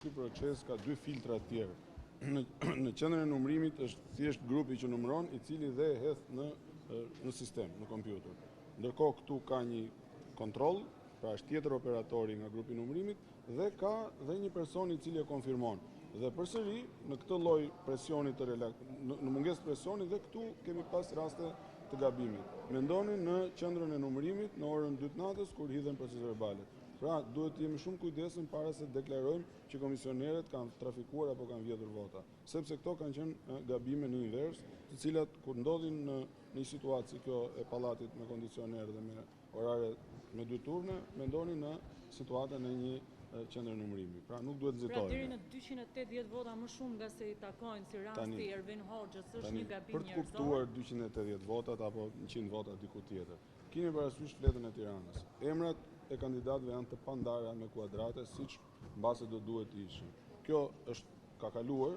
Ky proces ka dy filtra të tjerë. Në qendrën e numërimit është thjesht grupi që numëron, i cili dhe hedh në sistem, në kompjuter. Ndërkohë këtu ka një kontroll, pra është tjetër operatori nga grupi i numërimit dhe ka dhe një person i cili e konfirmon. Dhe përsëri në këtë lloj presioni në mungesë presioni dhe këtu kemi pas raste të gabimit. Mendoni në qendrën e numërimit në orën 2 të natës kur hidhen procesverbalet. Pra, duhet të jemi shumë kujdesshëm para se deklarojmë që komisionerët kanë trafikuar apo kanë vjedhur vota, sepse këto kanë qenë gabime në invers, të cilat kur ndodhin në një situatë si kjo e pallatit me kondicioner dhe me orare me 2 turne, mendoni në situatën e një qendre numërimi. Pra nuk duhet nxitohemi. Pra deri në 280 vota më shumë nga se i takojnë si rasti Ervin Hoxhës është një gabim njerëzor. Për të kuptuar 280 votat apo 100 vota diku tjetër. Keni parasysh fletën e Tiranës. Emrat e kandidatëve janë të pandara me kuadrate, siç mbase do duhet të ishin. Kjo ka kaluar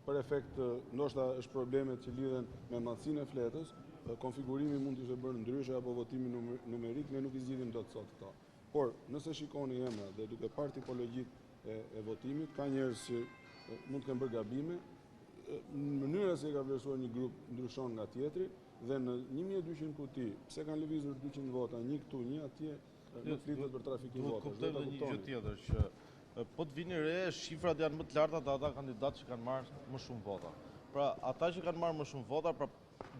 për efekt, ndoshta është problemet që lidhen me madhësinë e fletës, konfigurimi mund të ishte bërë ndryshe apo votimi numerik, ne nuk i zgjidhim dot sot këto. Por nëse shikoni emrat dhe duke parë tipologjit e votimit, ka njerëz që mund të kenë bërë gabime, në mënyra se ka vlerësuar një grup ndryshon nga tjetri, dhe në 1200 kuti, pse kanë lëvizur 200 vota, një këtu, një atje, nuk flitet për trafikim votash. Duhet kuptojmë një gjë tjetër, që po të vini re, shifrat janë më të larta të ata kandidatë që kanë marrë më shumë vota. Pra, ata që kanë marrë më shumë vota, pra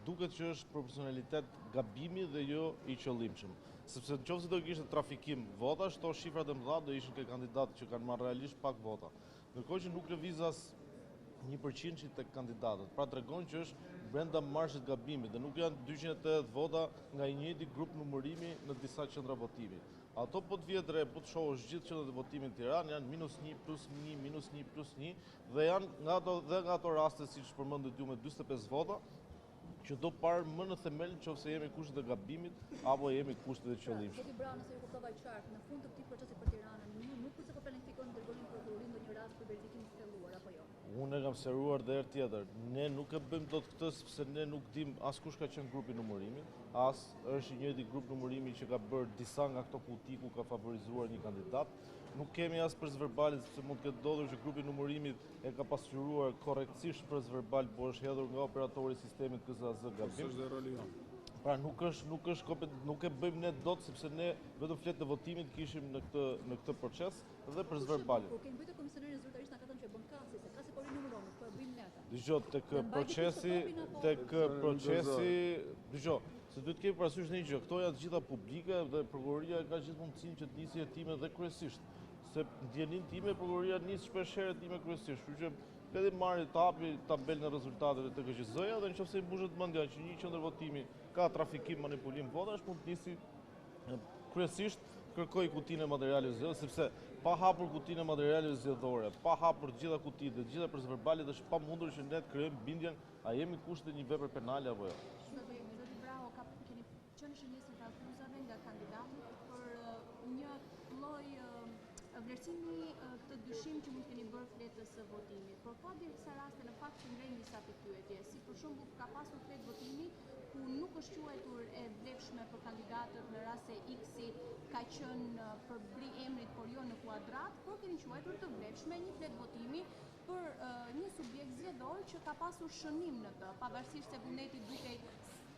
duket që është proporcionalitet gabimi dhe jo i qëllimshëm. Sepse nëse do kishte trafikim votash, to shifrat e mëdha do ishin ke kandidatë që kanë marrë realisht pak vota. Ndërkohë që nuk lëviz as 1% tek kandidatët. Pra tregon që është brenda marshit gabimit dhe nuk janë 280 vota nga i njëjti grup numërimi në disa qendra votimi. Ato po të vjetë re, po të shohësh gjithë qendrat e votimit në Tiranë janë -1, +1, -1, +1 dhe janë nga ato raste siç përmendët ju me 45 vota, që do parë më në themel nëse jemi kushtet e gabimit apo jemi kushtet e qëllimshëm. Zoti Bra, nëse ju kuptova qartë, në fund të këtij procesi për Tiranën, nuk po planifikon dërgonin prokurorin ndonjë rast për verifikim të thelluar apo jo? Unë e kam seruar dhe herë tjetër. Ne nuk e bëjmë dot këtë sepse ne nuk dim as kush ka qenë grupi numërimit, as është i njëjti grup numërimi që ka bërë disa nga këto kuti ku ka favorizuar një kandidat. Nuk kemi as procesverbalit sepse mund të ketë ndodhur që grupi numërimit e ka pasqyruar korrektisht procesverbal, por është hedhur nga operatori i sistemit KZAZ gabim. Është dhe roli jon. Pra nuk e bëjmë ne dot sepse ne vetëm fletë të votimit kishim në këtë proces dhe procesverbalin. Po kemi bëjtë komisionerin zyrtarisht na ka thënë që bën kasi, se kasi po rinumëron, po e bëjmë ne ata. Dëgjoj, dëgjoj, se duhet kemi parasysh një gjë, këto janë të gjitha publike dhe prokuroria ka gjithë mundësinë që të nisë hetime dhe kryesisht, se ndjenin time prokuroria nis shpesh herë hetime kryesisht, kështu që le të marrë të hapi tabelën e rezultateve të KQZ-ja dhe nëse i mbushet mendja që një qendër votimi ka trafikim manipulim votash, mund të nisi kryesisht kërkoj kutinë e materialit zgjedhor, sepse pa hapur kutinë e materialit zgjedhore, pa hapur të gjitha kutitë dhe të gjitha procesverbalet është pamundur që ne të krijojmë bindjen a jemi kushtet një vepre penale apo jo. Zoti Bravo, keni qenë shënjesë të akuzave nga kandidatët për një lloj vlerësimi këtë dyshim që mund të keni bërë fletës së votimit, por ka disa raste në fakt që ngrenë disa pikpyetje, si për shembull ka pasur fletë votimi ku nuk është quajtur e vlefshme për kandidatët në rast se X-i ka qenë për bri emrit por jo në kuadrat, por keni quajtur të vlefshme një fletë votimi për një subjekt zgjedhor që ka pasur shënim në të, pavarësisht se vullneti dukej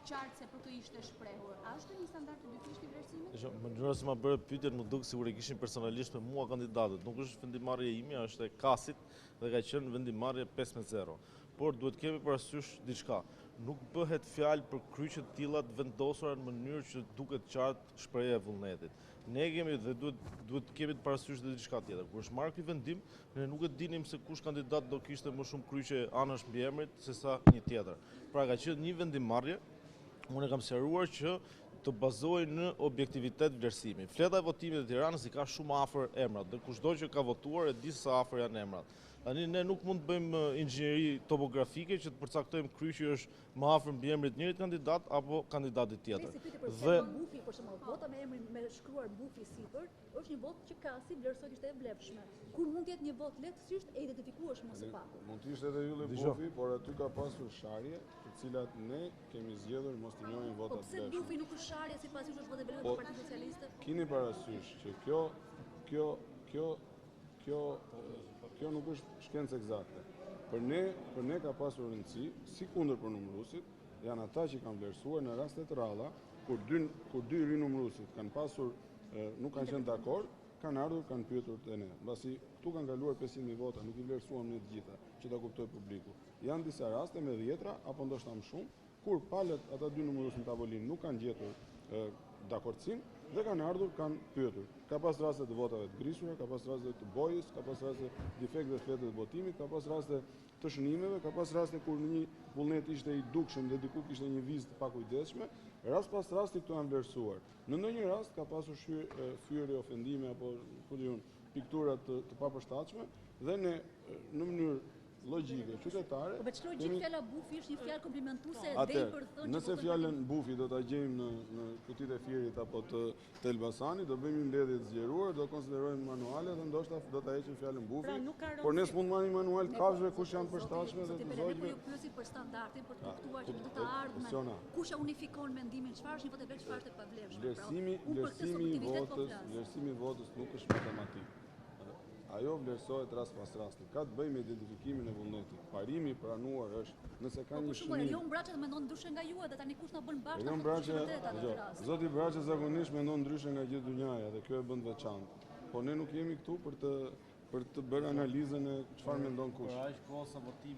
qartë se për të ishte shprehur. A është një standard të dyfisht i vlerësimit? Në mënyrë se ma bërë pyetjen, më duk sigur e kishin personalisht me mua kandidatët. Nuk është vendimarrja ime, është e Kasit dhe ka qenë vendimarrje 5-0. Por duhet kemi parasysh diçka. Nuk bëhet fjalë për kryqe të tilla të vendosura në mënyrë që duket qartë shprehja e vullnetit. Ne kemi dhe duhet kemi të parasysh dhe diçka tjetër. Kur është marrë ky vendim, ne nuk e dinim se kush kandidat do kishte më shumë kryqe anash mbi emrit sesa një tjetër. Pra ka qenë një vendimarrje. Unë e kam sqaruar që të bazohej në objektivitet vlerësimi. Fleta e votimit e Tiranës i ka shumë afër emrat dhe kushdo që ka votuar e di sa afër janë emrat. Tani ne nuk mund të bëjmë inxhinieri topografike që të përcaktojmë kryqi është më afër mbi emrit njërit kandidat apo kandidatit tjetër. Dhe bufi, për shembull, vota me emrin me shkruar bufi sipër, është një votë që kasi vlerësohet ishte e vlefshme. Kur mund të jetë një votë lehtësisht e identifikueshme së paku. Mund të ishte edhe ylle bufi, por aty ka pasur sharje, të cilat ne kemi zgjedhur mos të njohim votat vlefshme. Po pse bufi nuk është sharje sipas jush është votë vlerësuar për Partinë Socialiste? Keni parasysh që kjo nuk është shkencë eksakte. Për ne ka pasur rëndësi, si kundër përnumëruesit, janë ata që kanë vlerësuar në raste të ralla, kur dy rinumëruesit kanë pasur nuk kanë qenë dakord, kanë ardhur, kanë pyetur te ne. Mbasi këtu kanë kaluar 500.000 vota, nuk i vlerësuam ne të gjitha, që ta kuptoj publiku. Janë disa raste me 10-ra apo ndoshta më shumë, kur palët ata dy numërues në tavolinë nuk kanë gjetur dakordsim dhe kanë ardhur, kanë pyetur. Ka pas raste të votave të grisura, ka pas raste të bojës, ka pas raste defekte të fletëve të votimit, ka pas raste të shënimeve, ka pas raste kur një vullnet ishte i dukshëm dhe diku kishte një vizë të pakujdesshme, rast pas rasti këtu janë vlerësuar. Në ndonjë rast ka pasur fyerje, ofendime apo piktura të papërshtatshme dhe ne në mënyrë logjike, qytetare. Po çfarë logjik fjala bufi është një fjalë komplimentuese dhe i përthënë. Nëse fjalën bufi do ta gjejmë në kutitë e Fierit apo të Elbasanit, do bëjmë një mbledhje të zgjeruar, do konsiderojmë manuale dhe ndoshta do ta heqim fjalën bufi. Por ne s'mund marrim manual të kafshëve kush janë përshtatshme dhe të zogjve. Po ju pyesi për standardin, për të kuptuar që do të ardhmen. Kush e unifikon mendimin, çfarë është një votë vlerë, çfarë është e pavlerëshme. Vlerësimi i votës nuk është matematik. Ajo vlerësohet rast pas rasti. Ka të bëjë me identifikimin e vullnetit. Parimi i pranuar është nëse ka një shënim. Erion Braça mendon ndryshe nga ju dhe tani kush na bën bashkë. Zoti Braça zakonisht mendon ndryshe nga gjithë dynjaja dhe kjo e bën veçantë. Po ne nuk jemi këtu për të bërë analizën e çfarë mendon kush. Për aq kohë sa votimi